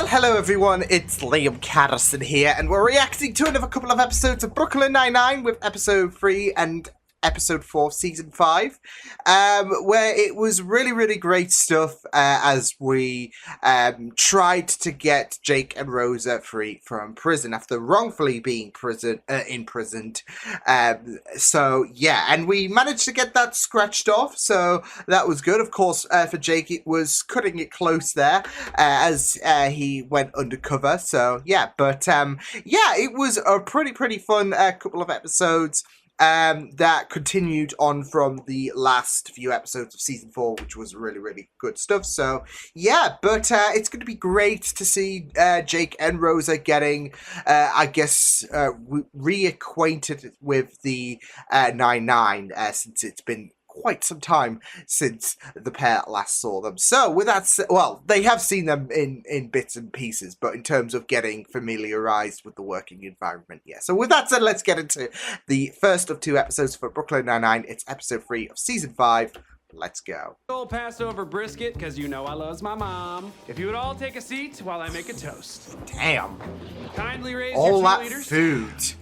Well, hello everyone, it's Liam Carrison here, and we're reacting to another couple of episodes of Brooklyn Nine-Nine with episode 3 and episode 4 of season 5, where it was really great stuff as we tried to get Jake and Rosa free from prison after wrongfully being imprisoned. So yeah, and we managed to get that scratched off, so that was good. Of course, for Jake, it was cutting it close there as he went undercover. So yeah, but yeah, it was a pretty fun couple of episodes. That continued on from the last few episodes of season 4, which was really good stuff. So yeah, but it's going to be great to see Jake and Rosa getting, I guess, reacquainted with the 9-9 since it's been quite some time since the pair last saw them. So with that said, well, they have seen them in bits and pieces, but in terms of getting familiarized with the working environment, yeah. So with that said, let's get into the first of 2 episodes for Brooklyn Nine-Nine. It's episode 3 of season 5. Let's go. Old Passover brisket, because you know I loves my mom. If you would all take a seat while I make a toast. Damn. Kindly raise all your that cheerleaders food.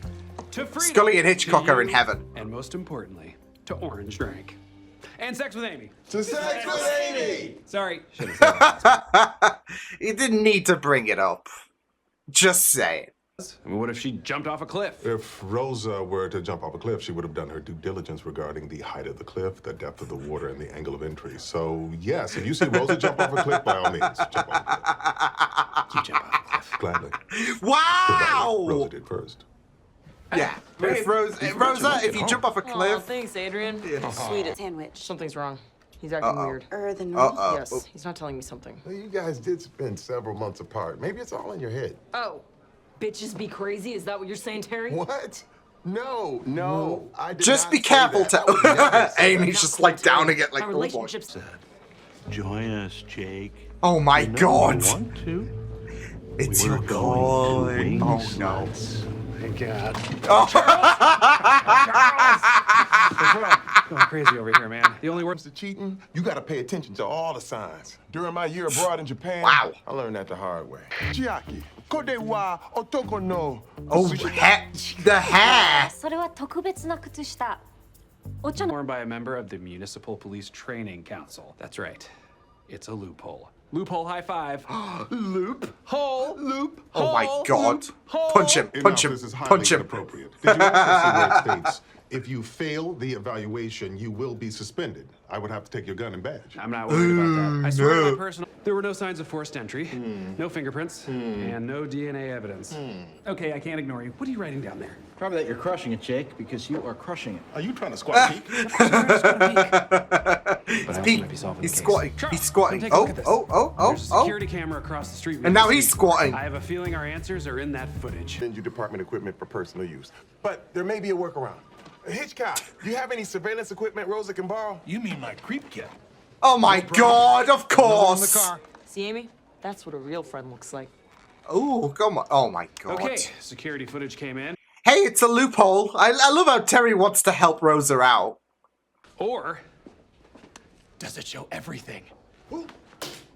To freedom, Scully and Hitchcock are in heaven. And most importantly, to orange drink. And sex with Amy. To sex with Amy! Sorry. Should have said that. You didn't need to bring it up. Just say it. I mean, what if she jumped off a cliff? If Rosa were to jump off a cliff, she would have done her due diligence regarding the height of the cliff, the depth of the water, and the angle of entry. So, yes, if you see Rosa jump off a cliff, by all means, jump off a cliff. You jump off a cliff. Gladly. Wow! Rosa did first. Yeah, if Rosa, if you jump off a cliff. Oh, thanks, Adrian. Yeah. Sweet Sandwich. Something's wrong. He's acting weird. The north. Yes, he's not telling me something. Well, you guys did spend several months apart. Maybe it's all in your head. Oh, bitches be crazy? Is that what you're saying, Terry? What? No. I did Just not be say careful, that. I would never say Amy's that. just like down again, like, Our oh boy. relationship's Join us, Jake. Oh my god. You want to? It's We're your going calling. to Oh wing no. sluts. Thank God. Oh. Going crazy over here, man. The only Comes to cheating, you gotta pay attention to all the signs. During my year abroad in Japan, Wow. I learned that the hard way. Chiaki, kodewa otoko no. Oh, the hair. それは特別な靴下。お茶の worn by a member of the Municipal Police Training Council. That's right. It's a loophole. Loophole high five. Loophole. Loophole. Oh my god. Punch him, punch him, This is highly punch him. inappropriate. Did you also see where it states, if you fail the evaluation, you will be suspended? I would have to take your gun and badge. I'm not worried about that. I swear to my personal... There were no signs of forced entry, no fingerprints, and no DNA evidence. Okay, I can't ignore you. What are you writing down there? Probably that you're crushing it, Jake, because you are crushing it. Are you trying to squat peek? He's squatting. He's squatting. Take a Oh, look at this. oh. There's a security camera across the street. we And can now he's see. squatting. I have a feeling our answers are in that footage. Send you department equipment for personal use. But there may be a workaround. Hitchcock, do you have any surveillance equipment Rosa can borrow? You mean my creep kit? Oh my god, of course. See, Amy? That's what a real friend looks like. Oh, come on. Oh my god. Okay, security footage came in. Hey, it's a loophole. I love how Terry wants to help Rosa out. Or does it show everything?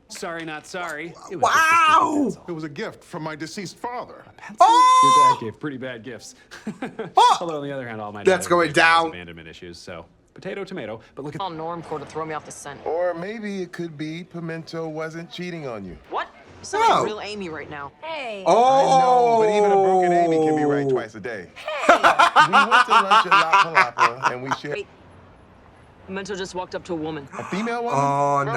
Sorry, not sorry. It was Wow. It was a gift from my deceased father. Your Oh! dad gave pretty bad gifts. Oh! Although on the other hand, all my That's dad going has down. abandonment issues, so potato, tomato. But look at Call Normcore to throw me off the scent. Or maybe it could be Pimento wasn't cheating on you. What? You sound like Oh. real Amy right now. Hey. Oh! I know, but even a broken Amy can be right twice a day. We went to lunch at La Palapa and we shared Wait. Memento just walked up to a woman. a female woman. Oh Rosa, is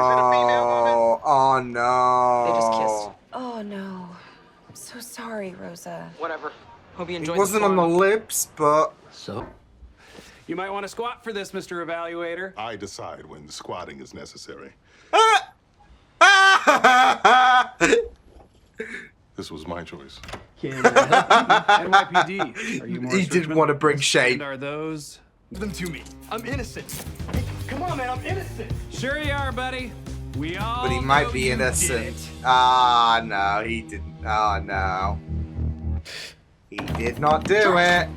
it a female woman? no. Oh no. They just kissed. Oh no. I'm so sorry, Rosa. Whatever. Hope you It enjoyed wasn't the on the storm. lips, but... So? You might want to squat for this, Mr. Evaluator. I decide when squatting is necessary. This was my choice. Can I help you? NYPD. Are you more He didn't want to bring shade. And are those? Give them to me. I'm innocent. Come on, man, I'm innocent. Sure you are, buddy. We all. But he might know be you innocent. did it. Ah, no, he didn't. Oh, no. He did not do it.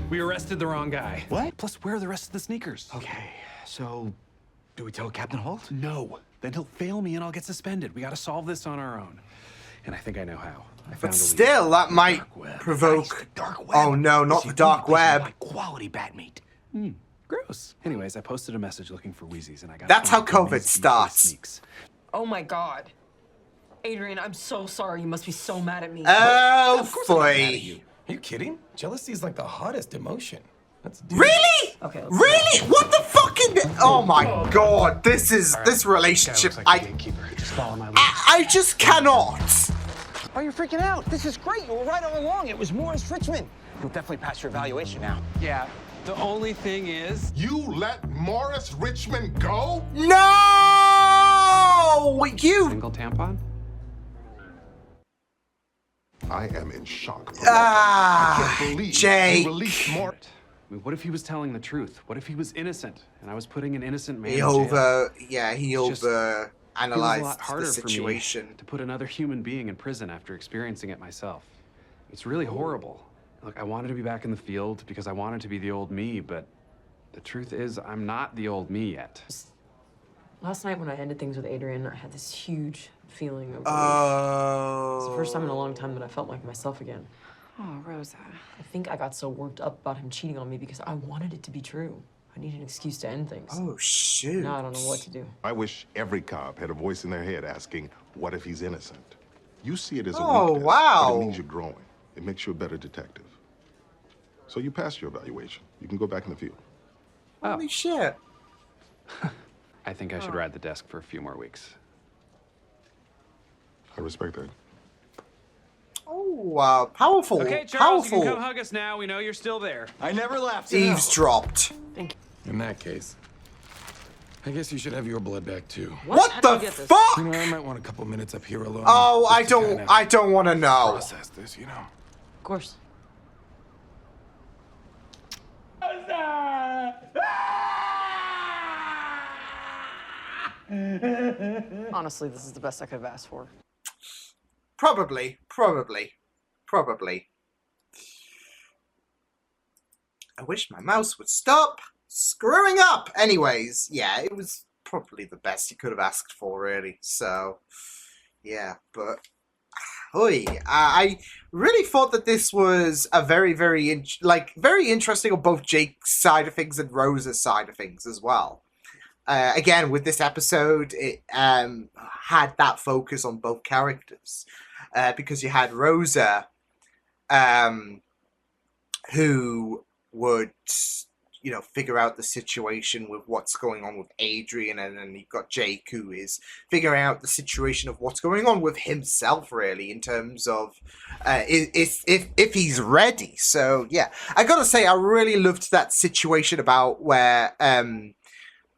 We arrested the wrong guy. What? Plus, where are the rest of the sneakers? Okay, so do we tell Captain Holt? No. Then he'll fail me and I'll get suspended. We gotta solve this on our own. And I think I know how. I found But a lead. still, that might Dark web. provoke. Guys, the dark web. Oh no, not See, the dark we place web. high quality batmeat. Gross. Anyways, I posted a message looking for Wheezies and I got That's how 20 COVID Wheezy starts. sneaks. Oh my god. Adrian, I'm so sorry. You must be so mad at me. Oh Of course I'm not mad at boy. you. Are you kidding? Jealousy is like the hottest emotion. That's deep. Really? Okay, let's Really? What the fucking? Oh my god! This relationship. Guy looks like a gatekeeper. Just follow my lead. I just cannot. Oh, you're freaking out. This is great. You were right all along. It was Morris Richmond. You'll definitely pass your evaluation now. Yeah. The only thing is, You let Morris Richmond go? No! You. single tampon? I am in shock. Ah, I can't believe Jake. you released Morris. I mean, what if he was telling the truth? What if he was innocent and I was putting an innocent man He in jail? he It's just- over It was a analyzed lot the harder for situation. me to put another human being in prison after experiencing it myself. It's really horrible. Look, I wanted to be back in the field because I wanted to be the old me, but the truth is I'm not the old me yet. Last night when I ended things with Adrian, I had this huge feeling of relief. Oh. It's the first time in a long time that I felt like myself again. Oh, Rosa. I think I got so worked up about him cheating on me because I wanted it to be true. I needed an excuse to end things. Oh shoot. Now I don't know what to do. I wish every cop had a voice in their head asking, what if he's innocent? You see it as a Oh, weakness, wow. but it means you're growing. It makes you a better detective. So you passed your evaluation. You can go back in the field. Holy shit. I think I should ride the desk for a few more weeks. I respect that. Oh wow, powerful. Okay, Charles, you powerful. can come hug us now. We know you're still there. I never left. Eavesdropped. In that case, I guess you should have your blood back too. What How did the you get this? fuck? You know, I might want a couple minutes up here alone. Oh, just I to don't. kinda I don't want to know. process this, you know. Of course. Honestly, this is the best I could have asked for. Probably. I wish my mouse would stop screwing up. Anyways, yeah, it was probably the best you could have asked for, really. So, yeah, but I really thought that this was a very, very interesting on both Jake's side of things and Rosa's side of things as well. Again, with this episode, it had that focus on both characters because you had Rosa, who would, figure out the situation with what's going on with Adrian, and then you've got Jake, who is figuring out the situation of what's going on with himself, really, in terms of if he's ready. So, yeah, I gotta say, I really loved that situation about where,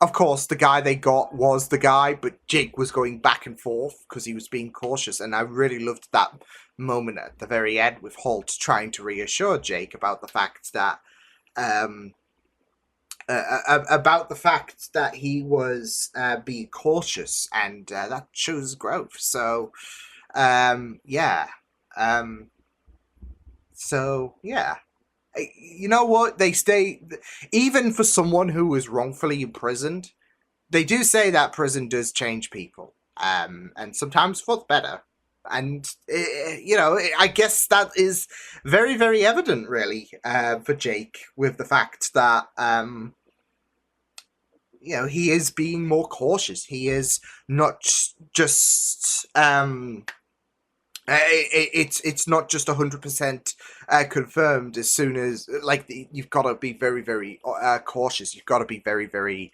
of course, the guy they got was the guy, but Jake was going back and forth because he was being cautious, and I really loved that moment at the very end with Holt trying to reassure Jake about the fact that he was being cautious, and that shows growth. So, yeah. You know what? They stay, even for someone who was wrongfully imprisoned, they do say that prison does change people, and sometimes for the better. And, I guess that is very, very evident, really, for Jake, with the fact that, he is being more cautious. He is not just, it's not just 100% confirmed as soon as, you've got to be very, very cautious. You've got to be very, very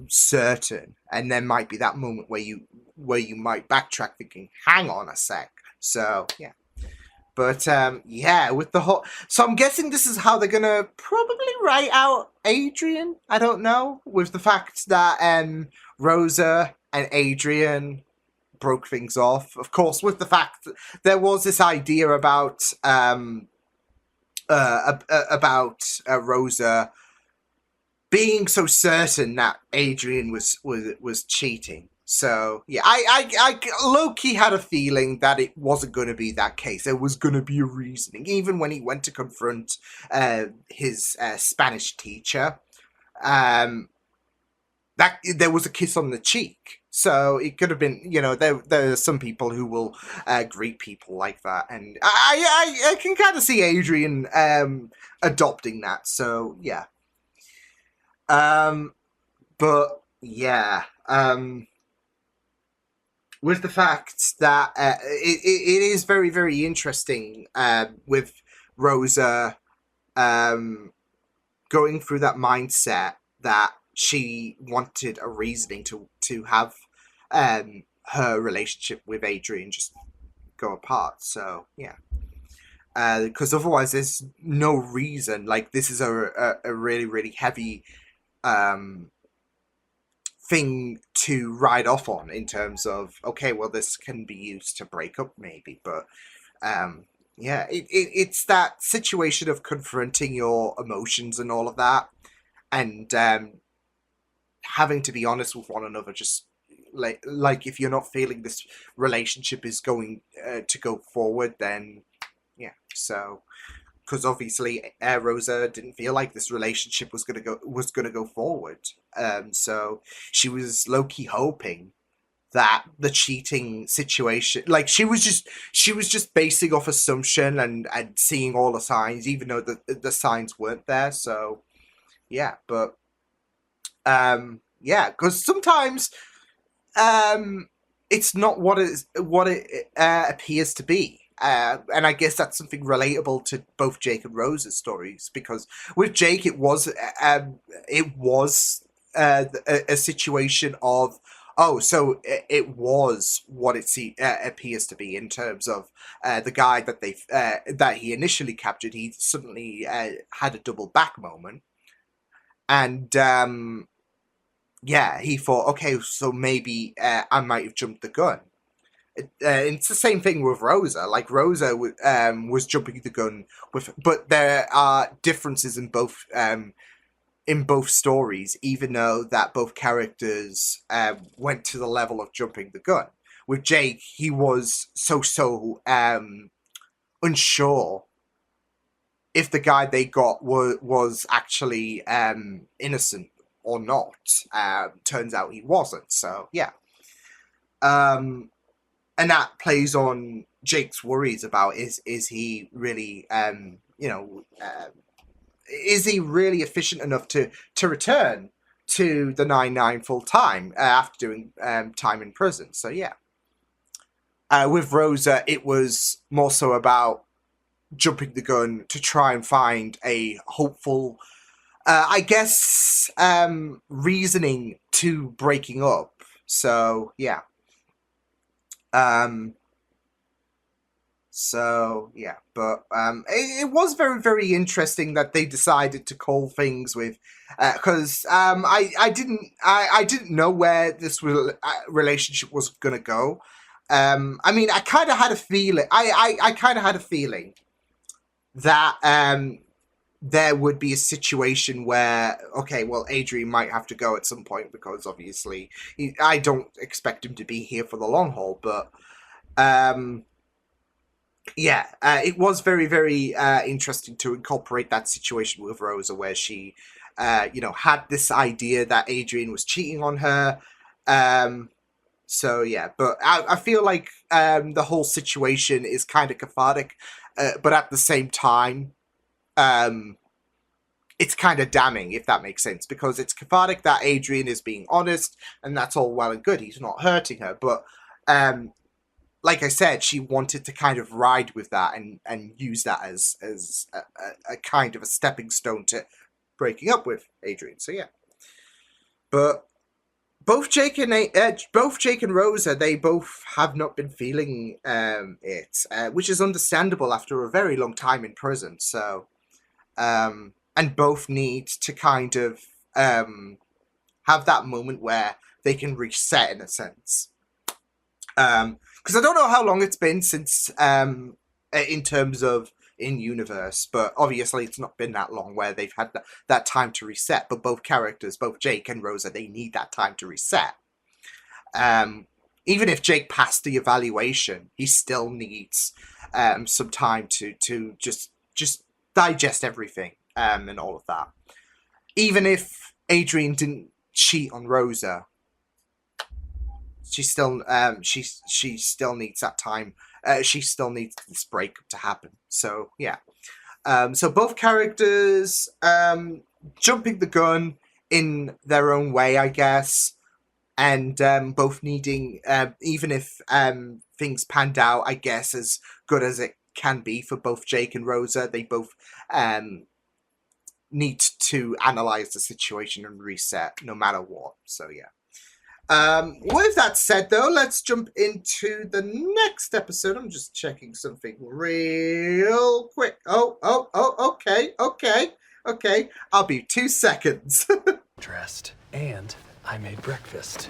certain. And there might be that moment where you might backtrack thinking, hang on a sec. So, yeah. But, with the whole... So I'm guessing this is how they're going to probably write out Adrian. I don't know. With the fact that Rosa and Adrian broke things off. Of course, with the fact that there was this idea about Rosa being so certain that Adrian was cheating. So yeah, I low-key had a feeling that it wasn't going to be that case. There was going to be a reasoning, even when he went to confront his Spanish teacher. that there was a kiss on the cheek. So it could have been, there are some people who will greet people like that, and I can kind of see Adrian adopting that. So yeah, but yeah, with the fact that it is very, very interesting with Rosa going through that mindset that she wanted a reasoning to have her relationship with Adrian just go apart. So yeah, because otherwise there's no reason. Like, this is a really, really heavy thing to ride off on, in terms of, okay, well, this can be used to break up maybe, but yeah, it's that situation of confronting your emotions and all of that, and having to be honest with one another. Just like if you're not feeling this relationship is going to go forward, then yeah. So, because obviously Rosa didn't feel like this relationship was gonna go forward, so she was low-key hoping that the cheating situation, like, she was just basing off assumption and seeing all the signs, even though the signs weren't there. So yeah, but yeah, because sometimes it's not what it appears to be. And I guess that's something relatable to both Jake and Rose's stories, because with Jake it was a situation of, oh, so it was what it appears to be, in terms of the guy that he initially captured. He suddenly had a double back moment, and yeah, he thought, okay, so maybe I might have jumped the gun. It's the same thing with Rosa. Like, Rosa was jumping the gun but there are differences in both stories, even though that both characters went to the level of jumping the gun. With Jake, he was so unsure if the guy they got was actually innocent or not. Turns out he wasn't. So yeah. And that plays on Jake's worries about is he really is he really efficient enough to return to the 9-9 full time after doing time in prison. So yeah. With Rosa, it was more so about jumping the gun to try and find a hopeful, I guess, reasoning to breaking up. So yeah. So yeah, but it was very, very interesting that they decided to call things with, because I didn't know where this relationship was gonna go. I mean, I kind of had a feeling. I kind of had a feeling that there would be a situation where, okay, well, Adrian might have to go at some point, because obviously I don't expect him to be here for the long haul, but yeah, it was very, very interesting to incorporate that situation with Rosa, where she had this idea that Adrian was cheating on her. So yeah, but I feel like the whole situation is kind of cathartic, but at the same time, it's kind of damning, if that makes sense, because it's cathartic that Adrian is being honest, and that's all well and good. He's not hurting her, but like I said, she wanted to kind of ride with that and use that as a kind of a stepping stone to breaking up with Adrian. So yeah, but both Jake and Rosa, they both have not been feeling it, which is understandable after a very long time in prison. So, and both need to kind of have that moment where they can reset, in a sense. Because I don't know how long it's been since, in terms of in-universe, but obviously it's not been that long where they've had that time to reset. But both characters, both Jake and Rosa, they need that time to reset. Even if Jake passed the evaluation, he still needs some time to just digest everything and all of that. Even if Adrian didn't cheat on Rosa. She still she still needs that time. She still needs this breakup to happen. So yeah. So both characters jumping the gun in their own way, I guess, and both needing, even if things panned out, I guess, as good as it can be for both Jake and Rosa, they both need to analyze the situation and reset no matter what. So yeah. With that said, though, let's jump into the next episode. I'm just checking something real quick. Okay. I'll be 2 seconds. Dressed, and I made breakfast.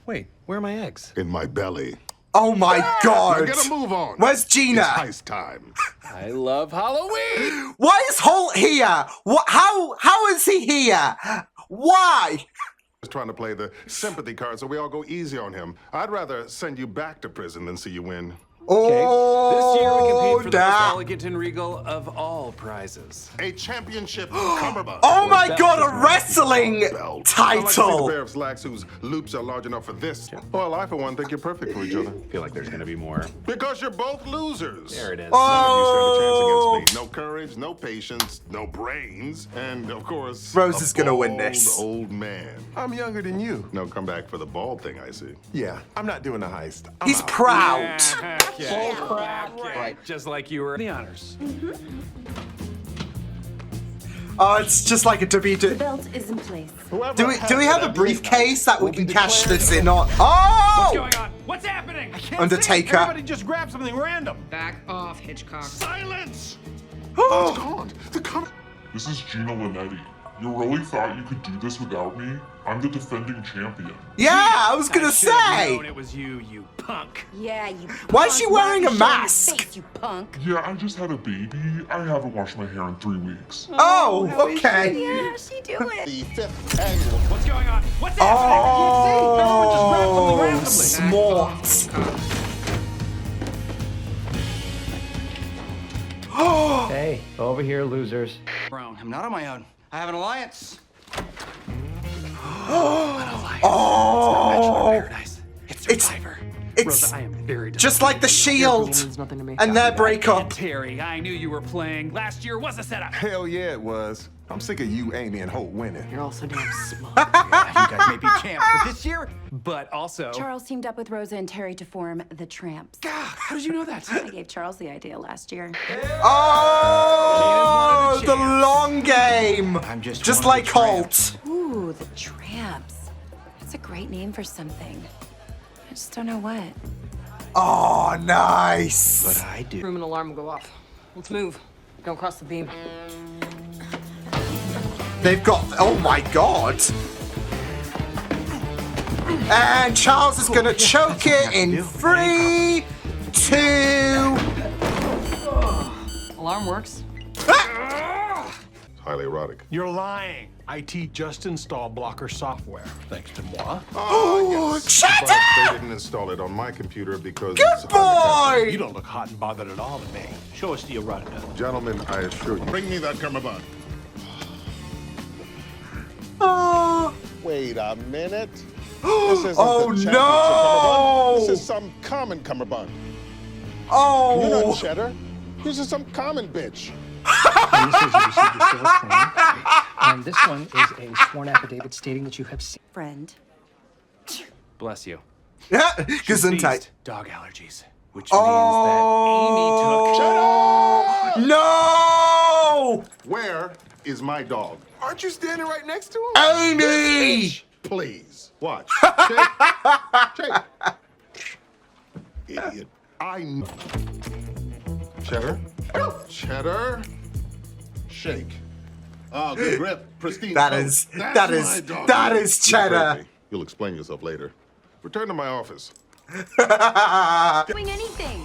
Wait, where are my eggs? In my belly. Oh my god! Now get a move on. Where's Gina? It's heist time. I love Halloween! Why is Holt here? What? How is he here? Why? Trying to play the sympathy card so we all go easy on him. I'd rather send you back to prison than see you win. This year we compete for the most damn. elegant and regal of all prizes. A championship cummerbund. Oh my god, a wrestling Belt. I'd like to see the title! pair of slacks whose loops are large enough for this. Well, I, for one, think you're perfect for each other. I feel like there's gonna be more. Because you're both losers. There it is. None of you stand a Oh, chance against me. No courage, no patience, no brains, and of course, Rose a is gonna win bald this. old man. I'm younger than you. No comeback for the bald thing, I see. Yeah, I'm not doing the heist. I'm he's out. proud. Right. Just like you were the honors. Oh, it's just like a WWE. Belt is in place. Do we have a briefcase that we can cash this in on? What's Oh! going on? What's happening? Undertaker. Everybody just grab something random. Back off, Hitchcock. Silence! It's gone. The cover. This is Gina Linetti. You really thought you could do this without me? I'm the defending champion. Yeah, I was gonna Should've known say. it was you, you punk. Yeah, you. Why is she punk. wearing Why a are you showing your mask? face, you punk. Yeah, I just had a baby. I haven't washed my hair in 3 weeks. Oh, okay. Yeah, how's she doing? The 5th annual. What's going on? What's happening? Oh, smart. Hey, over here, losers. Brown, I'm not on my own. I have an alliance. Oh, Paradise. It's it's Survivor. it's Rosa, I am very just like the Shield Means nothing to me. and their breakup. Terry, I knew you were playing. Last year was a setup. Hell yeah, it was. I'm sick of you, Amy, and Holt winning. You're all so damn smart. Yeah, you guys may be champs, but this year, But also, Charles teamed up with Rosa and Terry to form the Tramps. how did you know that? I gave Charles the idea last year. Oh, the long game. I'm just Just one of like the Holt. Ooh, the Tramps. That's a great name for something. I just don't know what. Oh, nice. but I do. Room and alarm will go off. Let's move. Don't cross the beam. They've got. Oh my god. And Charles is gonna choke it in 3, 2. Alarm works. Highly erotic. You're lying. IT just installed blocker software, thanks to moi. Oh, shut But they up! didn't install it on my computer because Good it's undercover. You boy! don't look hot and bothered at all to me. Show us the erotica. Gentlemen, I assure you. Bring me that cummerbund. Oh, Wait a minute. This isn't oh the championship no! cummerbund. This is some common cummerbund. You're Oh! not cheddar. This is some common bitch. And this is you received your sales training. And this one is a sworn affidavit stating that you have seen. Friend. Bless you. Yeah, She's Gesundheit. beast. Dog allergies, which Oh! means No! Where is my dog? Aren't you standing right next to him? Amy! Please. Watch. Shake. Shake. Idiot. I know. Cheddar. Cheddar. Shake. Oh, good grip. Pristine. That coat. is- That's that my is- dog. that is You cheddar. heard me. You'll explain yourself later. Return to my office. Doing anything.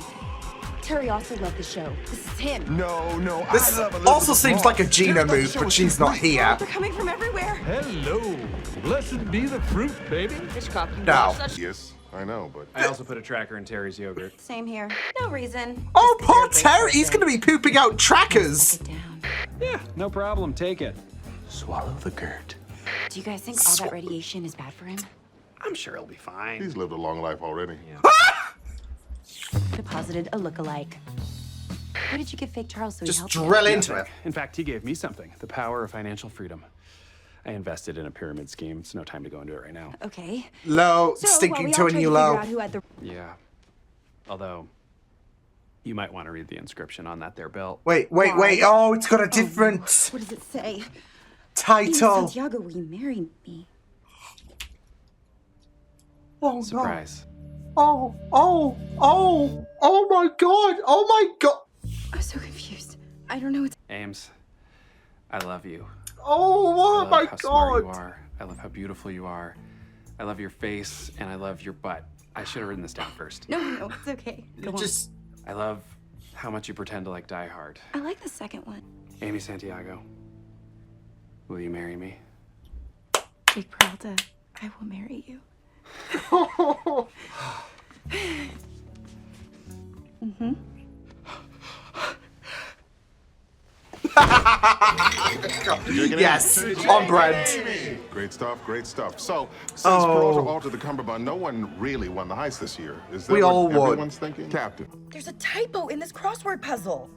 Terry also loved the show. This is him. No, no. This I love Elizabeth also seems Moss. like a Gina Here's the move, show but with she's you. not here. They're coming from everywhere. Hello. Blessed be the fruit, baby. Hitchcock, you No. watch that Yes, I know, but I also put a tracker in Terry's yogurt. Same here. No reason. Oh, Just 'cause poor you're a great Terry. He's person. gonna be pooping out trackers. Sit down. Yeah, no problem. Take it. Swallow the gurt. back. Do you guys think all that radiation is bad for him? I'm sure he'll be fine. He's lived a long life already. Deposited a look-alike. What did you give fake Charles so he Just helped you? drill into it. In fact, he gave me something. The power of financial freedom. I invested in a pyramid scheme. It's no time to go into it right now. Okay. Low, So, stinking while to a we all new tried to low. figure out who had the Yeah. Although, you might want to read the inscription on that there belt. Wait. Oh, it's got a different What does it say? title. Santiago, will you marry me? Oh, no. Surprise. Oh my god. I'm so confused. I don't know what's... Ames, I love you. Oh I love my how smart you god. are. I love how beautiful you are. I love your face, and I love your butt. I should have written this down first. No, it's okay. Go on. Just I love how much you pretend to like Die Hard. I like the second one. Amy Santiago, will you marry me? Jake Peralta, I will marry you. Mm-hmm. yes, on brand. Great stuff, great stuff. So, since Peralta altered the cummerbund, no one really won the heist this year. Is that We what all won. everyone's thinking? Captain. There's a typo in this crossword puzzle.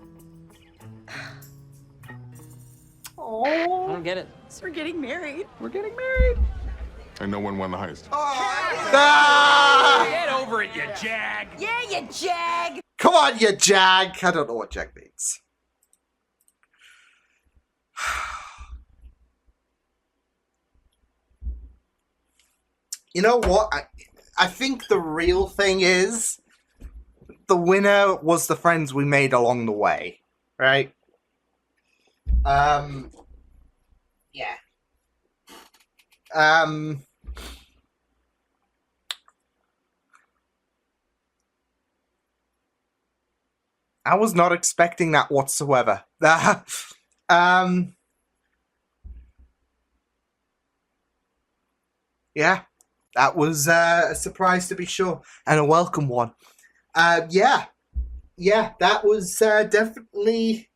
I don't get it. So we're getting married. We're getting married. And no one won the heist. Ah! Get over it, you jag! Yeah, you jag. Come on, you jag. I don't know what jag means. You know what? I think the real thing is the winner was the friends we made along the way, right? Yeah. I was not expecting that whatsoever. Yeah, that was a surprise to be sure, and a welcome one. Yeah, that was definitely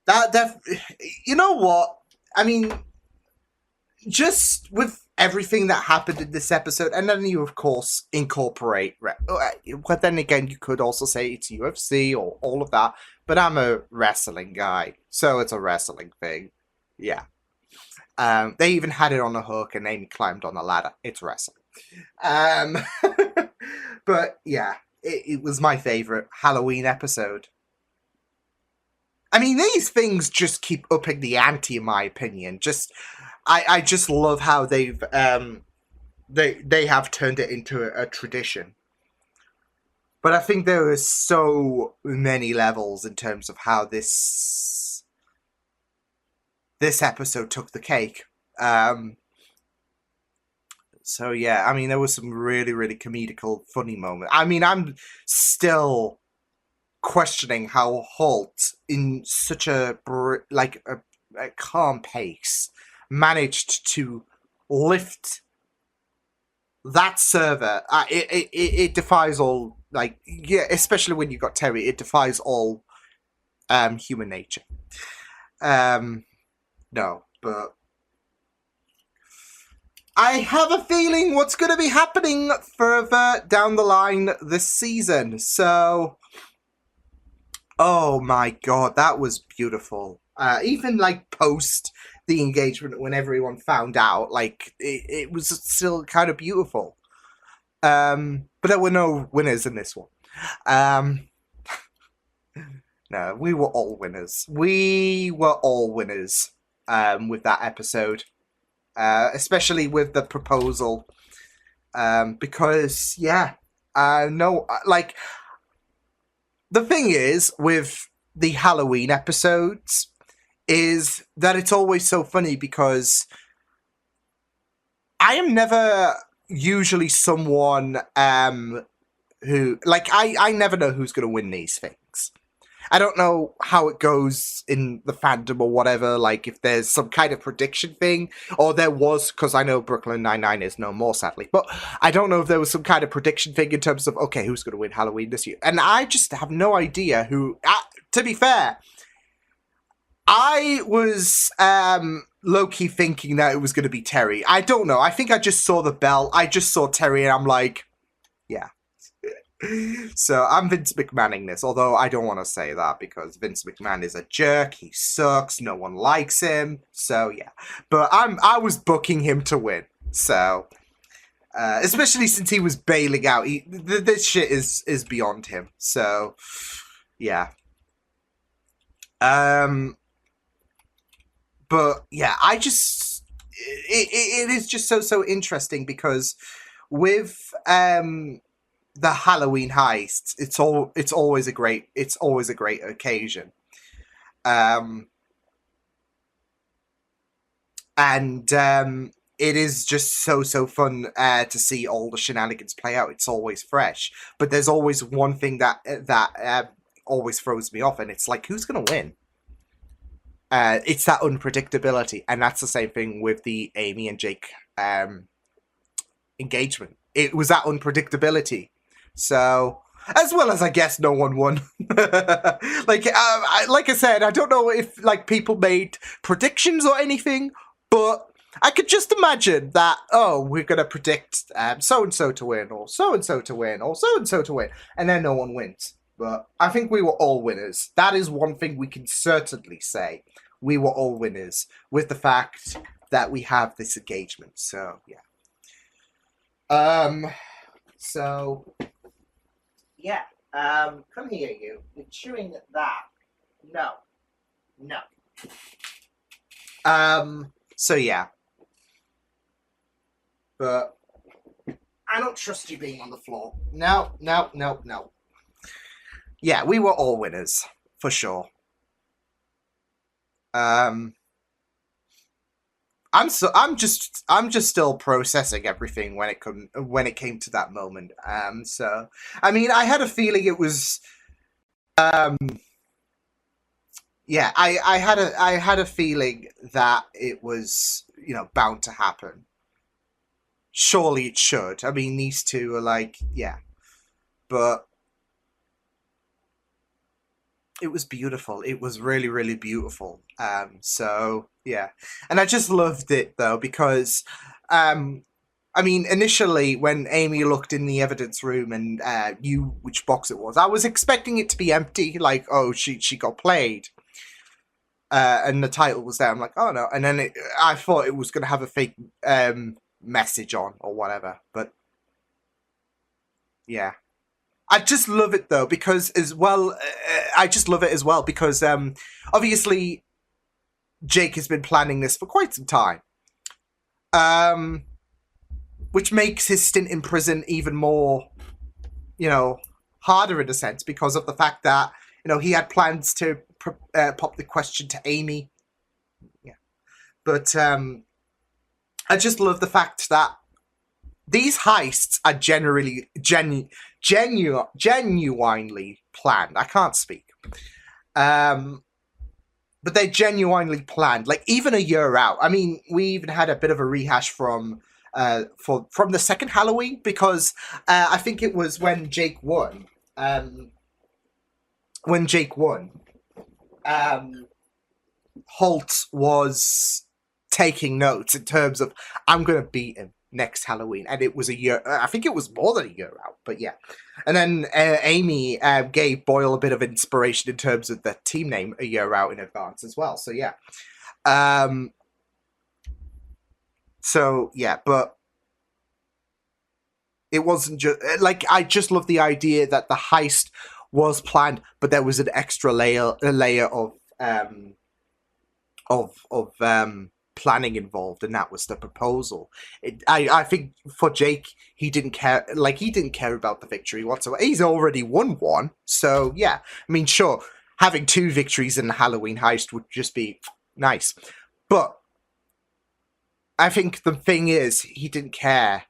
that. You know what? I mean, just with everything that happened in this episode, and then you, of course, incorporate. But then again, you could also say it's UFC or all of that. But I'm a wrestling guy, so it's a wrestling thing. Yeah. They even had it on a hook, and Amy climbed on a ladder. It's wrestling. But yeah, it was my favorite Halloween episode. I mean, these things just keep upping the ante, in my opinion. I just love how they have turned it into a tradition. But I think there are so many levels in terms of how this episode took the cake. So yeah, I mean, there was some really, really comedical, funny moments. I mean, I'm still questioning how Holt, in such a calm pace, managed to lift that server. It defies all, especially when you got Terry, it defies all human nature. No, but I have a feeling what's going to be happening further down the line this season. So, oh my god, that was beautiful. Even post the engagement, when everyone found out, it was still kind of beautiful. But there were no winners in this one. No, we were all winners. We were all winners with that episode. Especially with the proposal. Because, yeah. The thing is, with the Halloween episodes, is that it's always so funny because I am never usually someone who, I never know who's going to win these things. I don't know how it goes in the fandom or whatever, if there's some kind of prediction thing, or there was, because I know Brooklyn Nine-Nine is no more, sadly, but I don't know if there was some kind of prediction thing in terms of, okay, who's going to win Halloween this year? And I just have no idea who, to be fair, I was low-key thinking that it was going to be Terry. I don't know. I think I just saw the bell. I just saw Terry and I'm like, yeah. So I'm Vince McMahoning this, although I don't want to say that because Vince McMahon is a jerk. He sucks. No one likes him. So yeah. But I was booking him to win. So, especially since he was bailing out. This shit is beyond him. So, yeah. But yeah, I just it is just so interesting because with the Halloween heists, it's always a great occasion. It is just so fun to see all the shenanigans play out. It's always fresh, but there's always one thing that always throws me off, and it's like, who's gonna win? It's that unpredictability, and that's the same thing with the Amy and Jake engagement. It was that unpredictability. So, as well as I guess no one won. like I said, I don't know if like people made predictions or anything, but I could just imagine that, oh, we're gonna predict so and so to win, or so and so to win, or so and so to win, and then no one wins. But I think we were all winners. That is one thing we can certainly say. We were all winners with the fact that we have this engagement. So, yeah. So, yeah. Come here, you. You're chewing that. No. So, yeah. But I don't trust you being on the floor. No. Yeah, we were all winners, for sure. I'm just still processing everything when it came to that moment. So I mean, I had a feeling it was, yeah, I had a feeling that it was, bound to happen. Surely it should. I mean, these two are like, yeah, but it was beautiful. It was really, really beautiful. So yeah, and I just loved it though because, I mean, initially when Amy looked in the evidence room and knew which box it was, I was expecting it to be empty. Like, oh, she got played, and the title was there. I'm like, oh no, and then I thought it was gonna have a fake message on or whatever, but yeah. I just love it though because obviously Jake has been planning this for quite some time, which makes his stint in prison even more, harder in a sense because of the fact that he had plans to pop the question to Amy. Yeah, but I just love the fact that these heists are genuinely planned. I can't speak. But they're genuinely planned. Like, even a year out. I mean, we even had a bit of a rehash from the second Halloween, because I think it was when Jake won. Holt was taking notes in terms of, I'm going to beat him next Halloween, and it was a year. I think it was more than a year out, but yeah. And then Amy gave Boyle a bit of inspiration in terms of the team name a year out in advance as well. So yeah, but it wasn't just like, I just love the idea that the heist was planned, but there was an extra layer of planning involved, and that was the proposal. I think for Jake, he didn't care about the victory whatsoever. He's already won one, so yeah. I mean, sure, having 2 victories in the Halloween heist would just be nice, but I think the thing is, he didn't care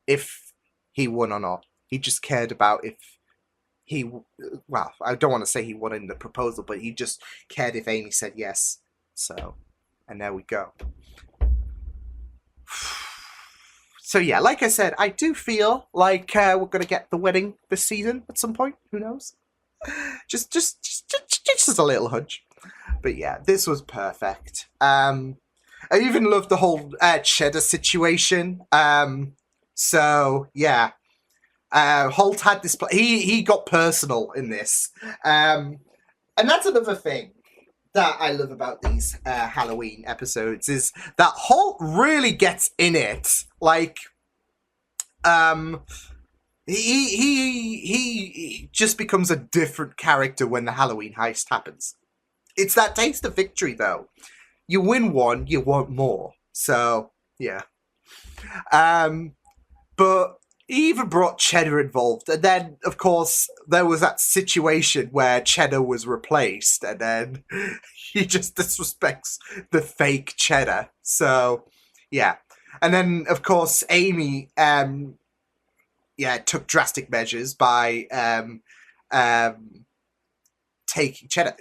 if he won or not. He just cared about if he, well, I don't want to say he won in the proposal, but he just cared if Amy said yes. So, and there we go. So yeah, like I said, I do feel like we're gonna get the wedding this season at some point. Who knows? Just as a little hunch. But yeah, this was perfect. I even love the whole cheddar situation. So yeah, Holt had this. He got personal in this, and that's another thing that I love about these Halloween episodes is that Holt really gets in it. Like, he just becomes a different character when the Halloween heist happens. It's that taste of victory, though. You win one, you want more. So yeah. But he even brought Cheddar involved, and then of course there was that situation where Cheddar was replaced, and then he just disrespects the fake Cheddar. So yeah, and then of course Amy took drastic measures by taking Cheddar,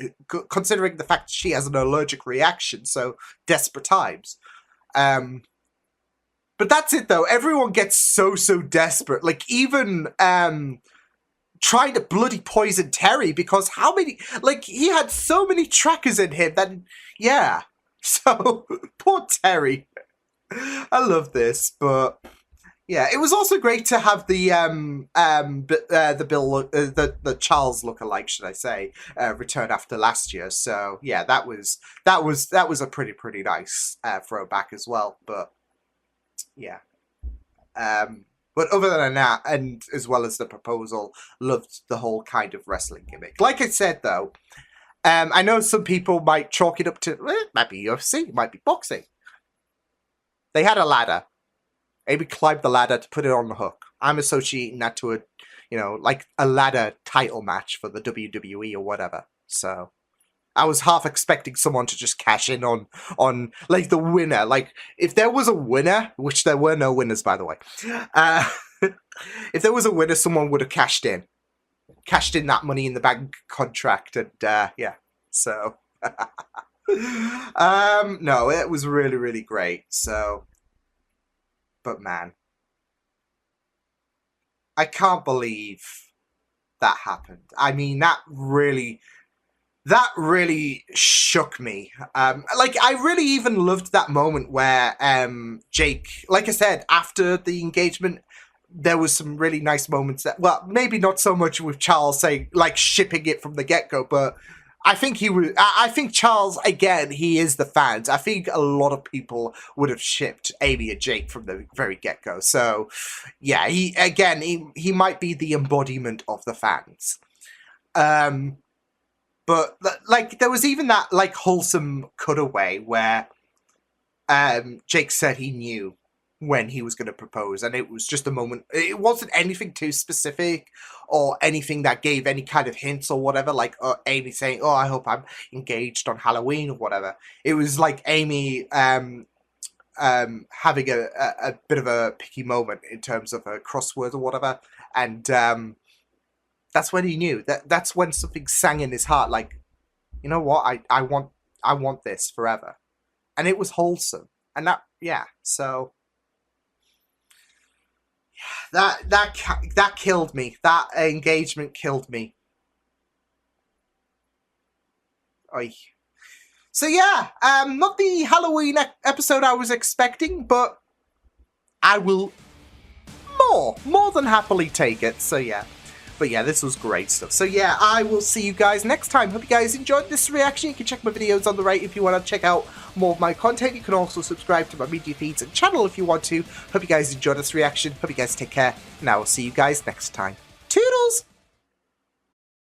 considering the fact she has an allergic reaction. So desperate times. But that's it, though. Everyone gets so desperate. Like, even trying to bloody poison Terry, because how many... Like, he had so many trackers in him that... Yeah. So, poor Terry. I love this, but... Yeah, it was also great to have the Charles lookalike, should I say, return after last year. So yeah, that was a pretty nice throwback as well. But yeah, but other than that, and as well as the proposal, loved the whole kind of wrestling gimmick. Like I said, though, I know some people might chalk it up to it might be UFC, it might be boxing. They had a ladder. Amy climbed the ladder to put it on the hook. I'm associating that to like a ladder title match for the WWE or whatever. So I was half expecting someone to just cash in on like the winner. Like, if there was a winner, which there were no winners, by the way. If there was a winner, someone would have cashed in that Money in the Bank contract, and yeah. So no, it was really great. So. But man, I can't believe that happened. I mean, that really shook me. Like, I really even loved that moment where Jake, like I said, after the engagement, there was some really nice moments that, well, maybe not so much with Charles saying, like, shipping it from the get-go, but I think I think Charles, again, he is the fans. I think a lot of people would have shipped Amy and Jake from the very get-go. So, yeah, he might be the embodiment of the fans. But, like, there was even that, like, wholesome cutaway where Jake said he knew when he was going to propose, and it was just a moment. It wasn't anything too specific or anything that gave any kind of hints or whatever, like Amy saying, oh, I hope I'm engaged on Halloween or whatever. It was like Amy having a bit of a picky moment in terms of a crossword or whatever, and that's when he knew. That's when something sang in his heart, like, you know what, I want this forever. And it was wholesome. And that, yeah, so... That killed me. That engagement killed me. Oy. So yeah, not the Halloween episode I was expecting, but I will more than happily take it. So yeah. But yeah, this was great stuff. So yeah, I will see you guys next time. Hope you guys enjoyed this reaction. You can check my videos on the right if you want to check out more of my content. You can also subscribe to my media feeds and channel if you want to. Hope you guys enjoyed this reaction. Hope you guys take care. And I will see you guys next time.